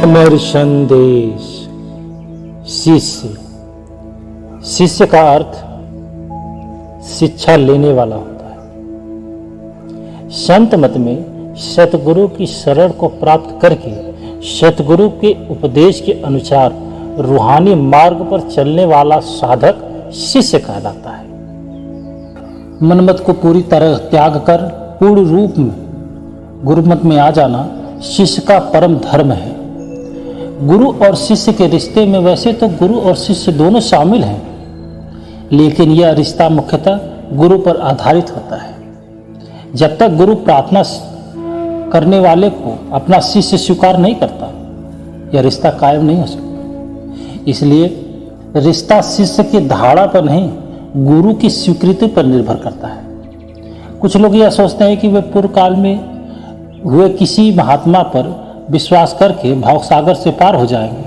अमर संदेश। शिष्य। शिष्य का अर्थ शिक्षा लेने वाला होता है। संत मत में सतगुरु की शरण को प्राप्त करके सतगुरु के उपदेश के अनुसार रूहानी मार्ग पर चलने वाला साधक शिष्य कहलाता है। मनमत को पूरी तरह त्याग कर पूर्ण रूप में गुरुमत में आ जाना शिष्य का परम धर्म है। गुरु और शिष्य के रिश्ते में वैसे तो गुरु और शिष्य दोनों शामिल हैं, लेकिन यह रिश्ता मुख्यतः गुरु पर आधारित होता है। जब तक गुरु प्रार्थना करने वाले को अपना शिष्य स्वीकार नहीं करता, यह रिश्ता कायम नहीं हो सकता। इसलिए रिश्ता शिष्य की धारणा पर नहीं, गुरु की स्वीकृति पर निर्भर करता है। कुछ लोग यह सोचते हैं कि वे पूर्व काल में हुए किसी महात्मा पर विश्वास करके भावसागर से पार हो जाएंगे।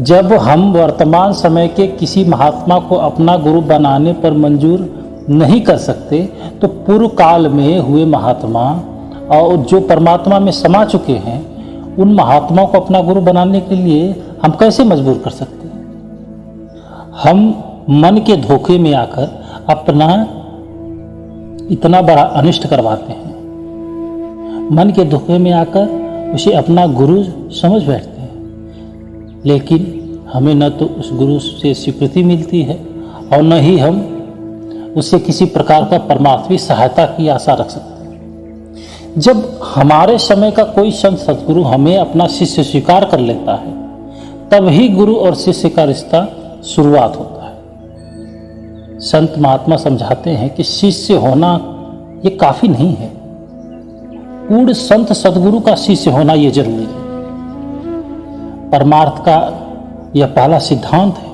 जब हम वर्तमान समय के किसी महात्मा को अपना गुरु बनाने पर मंजूर नहीं कर सकते, तो पूर्व काल में हुए महात्मा और जो परमात्मा में समा चुके हैं, उन महात्माओं को अपना गुरु बनाने के लिए हम कैसे मजबूर कर सकते हैं? हम मन के धोखे में आकर अपना इतना बड़ा अनिष्ट करवाते हैं। मन के धोखे में आकर उसे अपना गुरु समझ बैठते हैं, लेकिन हमें न तो उस गुरु से स्वीकृति मिलती है और न ही हम उससे किसी प्रकार का परमात्मी सहायता की आशा रख सकते हैं। जब हमारे समय का कोई संत सतगुरु हमें अपना शिष्य स्वीकार कर लेता है, तब ही गुरु और शिष्य का रिश्ता शुरुआत होता है। संत महात्मा समझाते हैं कि शिष्य होना ये काफी नहीं है, पूर्ण संत सदगुरु का शिष्य होना यह जरूरी है। परमार्थ का यह पहला सिद्धांत है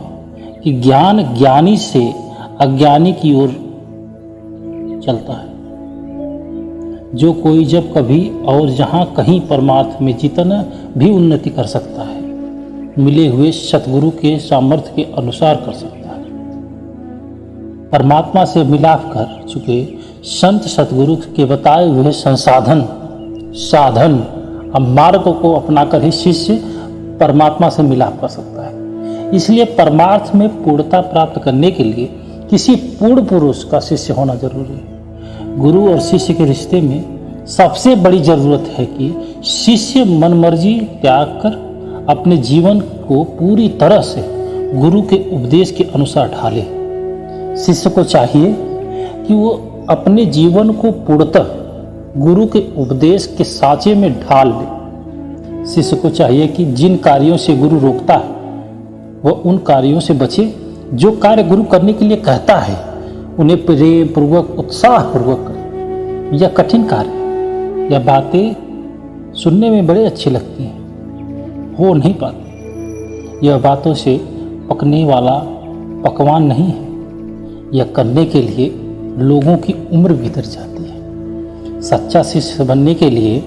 कि ज्ञान ज्ञानी से अज्ञानी की ओर चलता है। जो कोई जब कभी और जहां कहीं परमार्थ में जितना भी उन्नति कर सकता है, मिले हुए सतगुरु के सामर्थ्य के अनुसार कर सकता है। परमात्मा से मिलाप कर चुके संत सतगुरु के बताए हुए साधन और मार्ग को अपनाकर ही शिष्य परमात्मा से मिलाप कर सकता है। इसलिए परमार्थ में पूर्णता प्राप्त करने के लिए किसी पूर्ण पुरुष का शिष्य होना जरूरी है। गुरु और शिष्य के रिश्ते में सबसे बड़ी जरूरत है कि शिष्य मनमर्जी त्याग कर अपने जीवन को पूरी तरह से गुरु के उपदेश के अनुसार ढाले। शिष्य को चाहिए कि वो अपने जीवन को पूर्णतः गुरु के उपदेश के साँचे में ढाल ले। शिष्य को चाहिए कि जिन कार्यों से गुरु रोकता है, वह उन कार्यों से बचे। जो कार्य गुरु करने के लिए कहता है, उन्हें प्रेम पूर्वक उत्साह पूर्वक करे। यह कठिन कार्य है। यह बातें सुनने में बड़े अच्छी लगती हैं, हो नहीं पाती। यह बातों से पकने वाला पकवान नहीं है। यह करने के लिए लोगों की उम्र बीत जाती है। सच्चा शिष्य बनने के लिए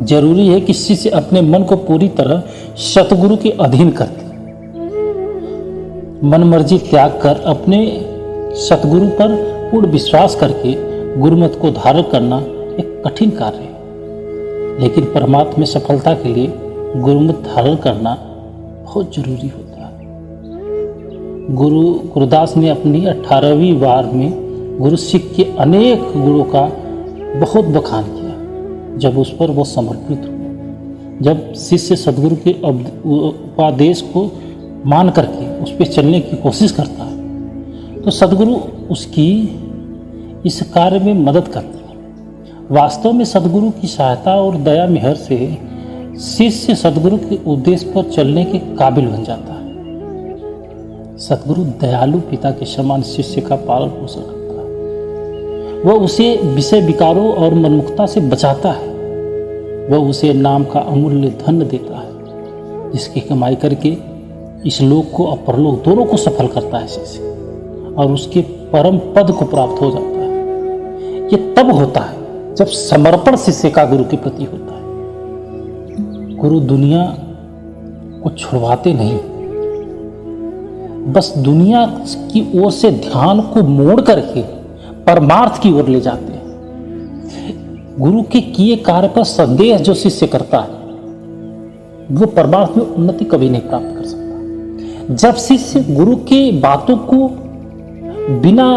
जरूरी है कि शिष्य अपने मन को पूरी तरह सतगुरु के अधीन कर दे। मन मर्जी त्याग कर अपने सतगुरु पर पूर्ण विश्वास करके गुरुमत को धारण करना एक कठिन कार्य है, लेकिन परमात्मा में सफलता के लिए गुरुमत धारण करना बहुत जरूरी होता है। गुरु गुरुदास ने अपनी 18वीं वार में गुरु सिख के अनेक गुणों का बहुत बखान किया। जब उस पर वो समर्पित हुए, जब शिष्य सदगुरु के उपदेश को मान करके उस पर चलने की कोशिश करता है, तो सदगुरु उसकी इस कार्य में मदद करते हैं। वास्तव में सदगुरु की सहायता और दया मेहर से शिष्य सदगुरु के उपदेश पर चलने के काबिल बन जाता है। सदगुरु दयालु पिता के समान शिष्य का पालन पोषण करता है। वह उसे विषय विकारों और मनमुखता से बचाता है। वह उसे नाम का अमूल्य धन देता है, जिसकी कमाई करके इस लोक को और परलोक दोनों को सफल करता है शिष्य, और उसके परम पद को प्राप्त हो जाता है। ये तब होता है जब समर्पण शिष्य का गुरु के प्रति होता है। गुरु दुनिया को छुड़वाते नहीं, बस दुनिया की ओर से ध्यान को मोड़ करके परमार्थ की ओर ले जाते हैं। गुरु के किए कार्य पर संदेह जो शिष्य करता है, वो परमार्थ में उन्नति कभी नहीं प्राप्त कर सकता। जब शिष्य गुरु की बातों को बिना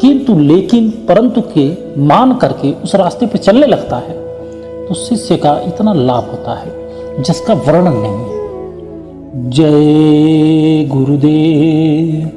किंतु लेकिन परंतु के मान करके उस रास्ते पे चलने लगता है तो शिष्य का इतना लाभ होता है जिसका वर्णन नहीं है। जय गुरुदेव।